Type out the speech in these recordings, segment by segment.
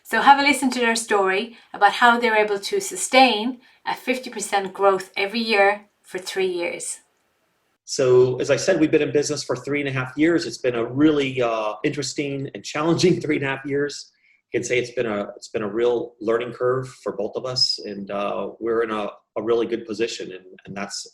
So have a listen to their story about how they're able to sustain a 50% growth every year for 3 years. So, as I said, we've been in business for 3.5 years. It's been a really interesting and challenging 3.5 years. I can say it's been a real learning curve for both of us, and we're in a really good position, and that's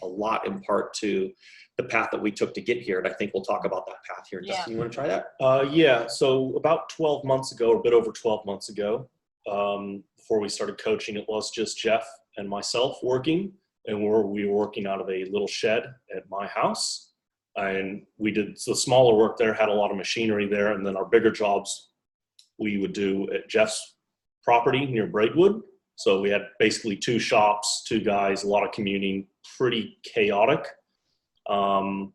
a lot in part to the path that we took to get here. And I think we'll talk about that path here. Yeah. Justin, you want to try that? Yeah. So about 12 months ago, or a bit over 12 months ago, before we started coaching, it was just Jeff and myself working. And we were working out of a little shed at my house. And we did the smaller work there, had a lot of machinery there. And then our bigger jobs we would do at Jeff's property near Braidwood. So we had basically 2 shops, 2 guys, a lot of commuting, pretty chaotic. And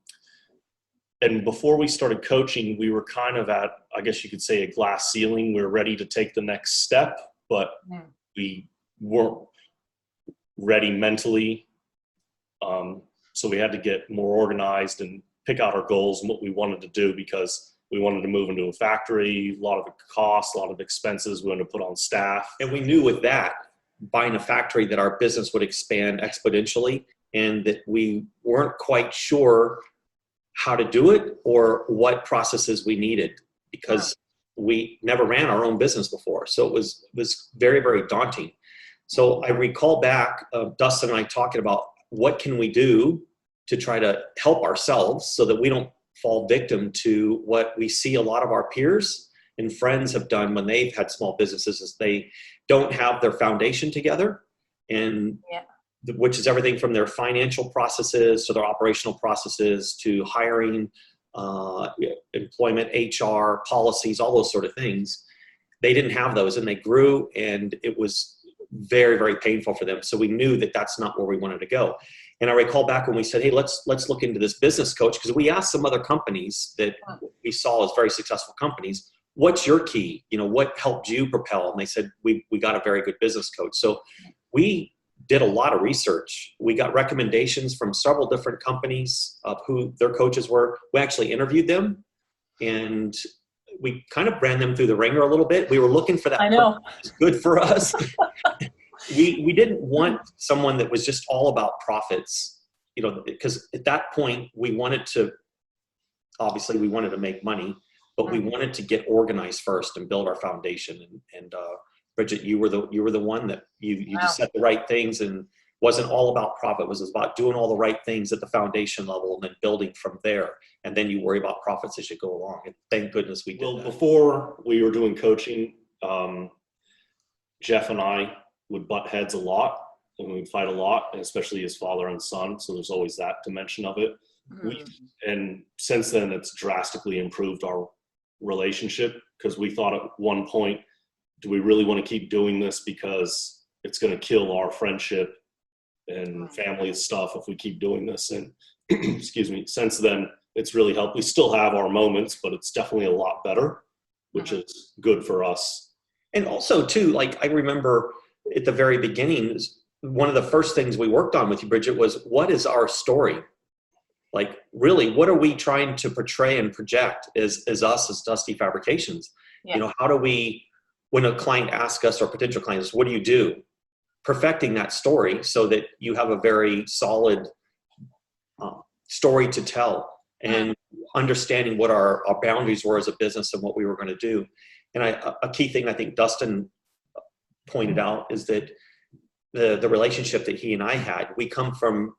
before we started coaching, we were kind of at, I guess you could say, a glass ceiling. We were ready to take the next step, but we weren't ready mentally. So we had to get more organized and pick out our goals and what we wanted to do, because we wanted to move into a factory, a lot of costs, a lot of expenses we wanted to put on staff. And we knew with that, buying a factory, that our business would expand exponentially, and that we weren't quite sure how to do it or what processes we needed, because we never ran our own business before. So it was very, very daunting. So I recall back Dustin and I talking about what can we do to try to help ourselves so that we don't fall victim to what we see a lot of our peers and friends have done when they've had small businesses, is they don't have their foundation together, and which is everything from their financial processes to their operational processes to hiring, employment, HR, policies, all those sort of things. They didn't have those, and they grew, and it was very, very painful for them. So we knew that that's not where we wanted to go. And I recall back when we said, hey, let's look into this business coach, because we asked some other companies that we saw as very successful companies, what's your key? What helped you propel? And they said, we got a very good business coach. So we did a lot of research. We got recommendations from several different companies of who their coaches were. We actually interviewed them, and we kind of ran them through the ringer a little bit. We were looking for that. I know. That's good for us. We didn't want someone that was just all about profits, because at that point we wanted to make money, but we wanted to get organized first and build our foundation. And Bridget, you were the one that you just said the right things, and wasn't all about profit. It was about doing all the right things at the foundation level and then building from there. And then you worry about profits as you go along. And thank goodness we did that. Before we were doing coaching, Jeff and I would butt heads a lot, and we'd fight a lot, and especially as father and son. So there's always that dimension of it. And since then, it's drastically improved our relationship, because we thought at one point, do we really want to keep doing this, because it's going to kill our friendship and family stuff if we keep doing this? And excuse me, since then, it's really helped. We still have our moments, but it's definitely a lot better, which is good for us. And also too, like I remember at the very beginning, one of the first things we worked on with you, Bridget, was what is our story? Like, really, what are we trying to portray and project as us, as Dusty Fabrications? How do we, when a client asks us, or potential clients, what do you do? Perfecting that story so that you have a very solid story to tell, and understanding what our boundaries were as a business and what we were going to do. And a key thing I think Dustin pointed out is that the relationship that he and I had, we come from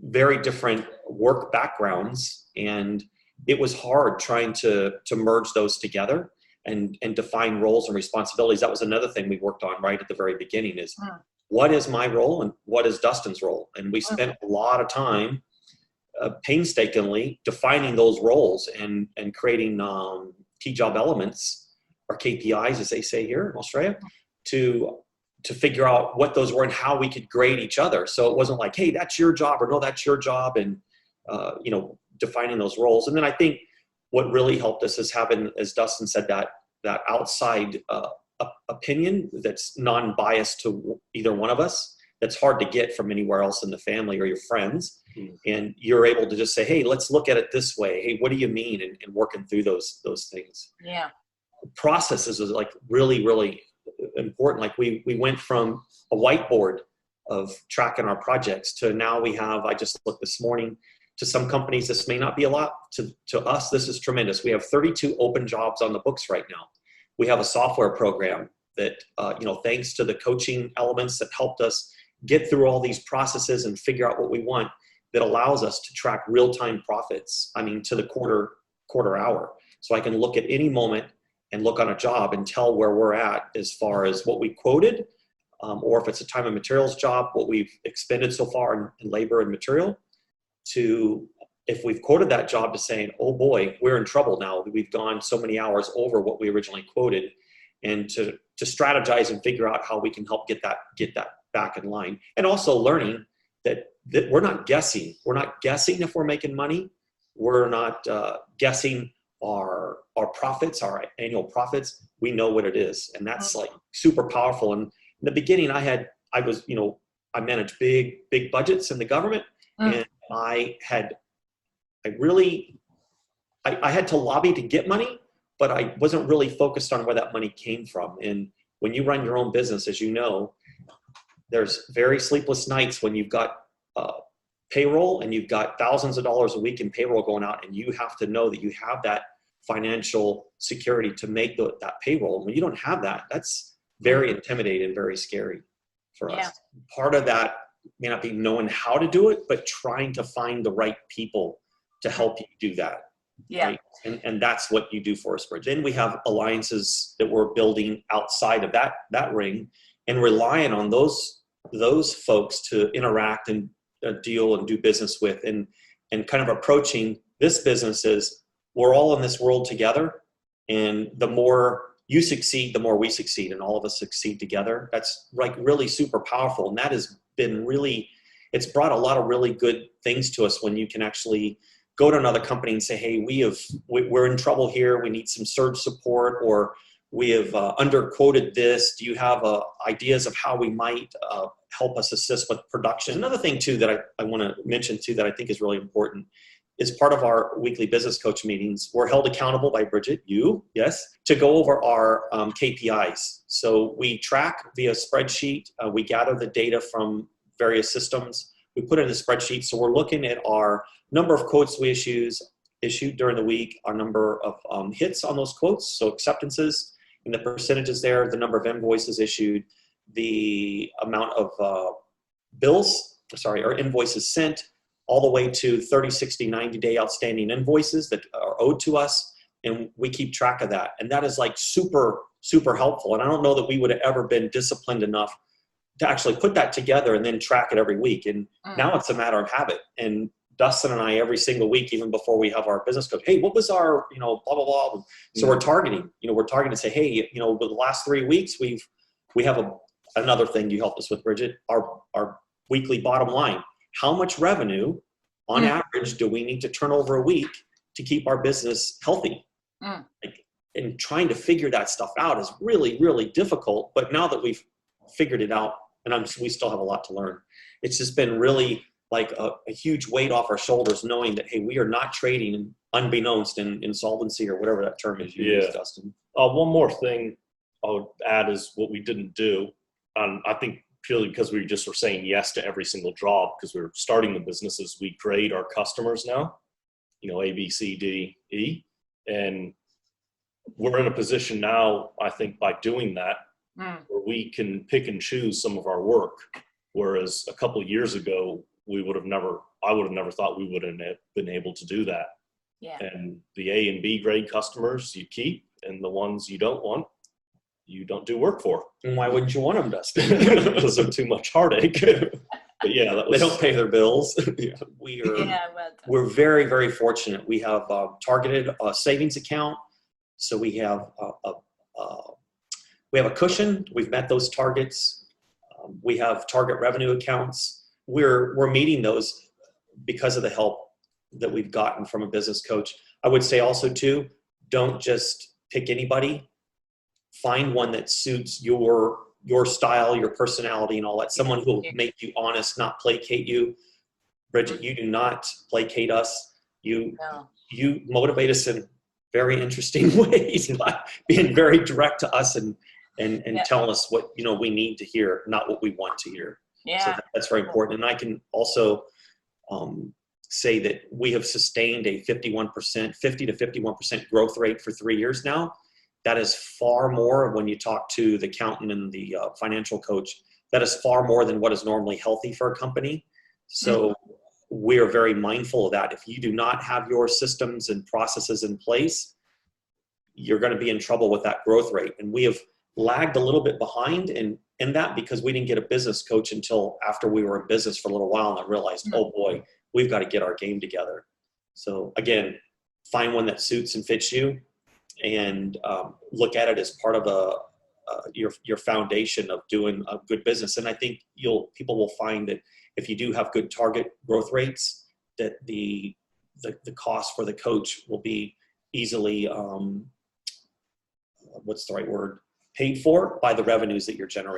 very different work backgrounds, and it was hard trying to merge those together and define roles and responsibilities. That was another thing we worked on right at the very beginning, is what is my role and what is Dustin's role? And we spent a lot of time painstakingly defining those roles and creating key job elements, or KPIs, as they say here in Australia, to figure out what those were and how we could grade each other. So it wasn't like, hey, that's your job, or no, that's your job, and defining those roles. And then I think what really helped us is having, as Dustin said, that outside opinion that's non-biased to either one of us, that's hard to get from anywhere else in the family or your friends. And you're able to just say, hey, let's look at it this way. Hey, what do you mean? And working through those things. Yeah. processes is like really, really important. Like we went from a whiteboard of tracking our projects to now we have, I just looked this morning, to some companies, this may not be a lot. To us, this is tremendous. We have 32 open jobs on the books right now. We have a software program that, thanks to the coaching elements that helped us get through all these processes and figure out what we want, that allows us to track real-time profits. I mean, to the quarter hour. So I can look at any moment and look on a job and tell where we're at as far as what we quoted, or if it's a time and materials job, what we've expended so far in labor and material, to if we've quoted that job to saying, oh boy, we're in trouble now. We've gone so many hours over what we originally quoted, and to strategize and figure out how we can help get that back in line. And also learning that we're not guessing. We're not guessing if we're making money. We're not guessing our profits, our annual profits. We know what it is. And that's like super powerful. And in the beginning, I managed big budgets in the government, and I had to lobby to get money, but I wasn't really focused on where that money came from. And when you run your own business, as you know, there's very sleepless nights when you've got payroll and you've got thousands of dollars a week in payroll going out, and you have to know that you have that financial security to make that payroll. And when you don't have that, that's very intimidating and very scary for us. Part of that may not be knowing how to do it, but trying to find the right people to help you do that. Yeah. Right? And that's what you do for us, Bridge. Then we have alliances that we're building outside of that ring, and relying on those folks to interact and deal and do business with, and kind of approaching this business as we're all in this world together, and the more you succeed, the more we succeed, and all of us succeed together. That's like really super powerful. And that has been it's brought a lot of really good things to us when you can actually go to another company and say, hey, we're in trouble here. We need some surge support, or we have underquoted this. Do you have ideas of how we might help us assist with production? Another thing too that I want to mention too that I think is really important is part of our weekly business coach meetings. We're held accountable by Bridget, to go over our KPIs. So we track via spreadsheet. We gather the data from various systems. We put it in a spreadsheet. So we're looking at our number of quotes we issued during the week, our number of hits on those quotes, so acceptances, and the percentages there, the number of invoices issued, the amount of invoices sent, all the way to 30, 60, 90-day outstanding invoices that are owed to us. And we keep track of that. And that is like super, super helpful. And I don't know that we would have ever been disciplined enough to actually put that together and then track it every week. And now it's a matter of habit. And Dustin and I, every single week, even before we have our business coach, hey, what was our, blah, blah, blah. So we're targeting to say, hey, over the last 3 weeks, we have another thing you helped us with, Bridget, our weekly bottom line. How much revenue on average do we need to turn over a week to keep our business healthy? And trying to figure that stuff out is really, really difficult. But now that we've figured it out, and we still have a lot to learn, it's just been really like a huge weight off our shoulders, knowing that, hey, we are not trading unbeknownst in insolvency or whatever that term is used, Dustin. One more thing I would add is what we didn't do. I think purely because we just were saying yes to every single job because we were starting the businesses, we grade our customers now, A, B, C, D, E. And we're in a position now, I think, by doing that, where we can pick and choose some of our work. Whereas a couple of years ago, I would have never thought we would have been able to do that. Yeah. And the A and B grade customers you keep, and the ones you don't want, you don't do work for. And why wouldn't you want them, Dustin? Because they're too much heartache. But yeah, they don't pay their bills. We're very, very fortunate. We have targeted savings account. So we have a cushion. We've met those targets. We have target revenue accounts. We're meeting those because of the help that we've gotten from a business coach. I would say also too, don't just pick anybody. Find one that suits your style, your personality, and all that. Someone who will make you honest, not placate you. Bridget, you do not placate us. You motivate us in very interesting ways, like being very direct to us and Yeah. telling us what, you know, we need to hear, not what we want to hear. Yeah. So that's very important. And I can also say that we have sustained a 50 to 51% growth rate for 3 years now. That is far more, when you talk to the accountant and the financial coach, that is far more than what is normally healthy for a company. So we are very mindful of that. If you do not have your systems and processes in place, you're going to be in trouble with that growth rate. And we have lagged a little bit behind in that because we didn't get a business coach until after we were in business for a little while, and I realized, oh boy, we've got to get our game together. So again, find one that suits and fits you, and look at it as part of your foundation of doing a good business. And I think people will find that if you do have good target growth rates, that the cost for the coach will be easily what's the right word, paid for by the revenues that you're generating.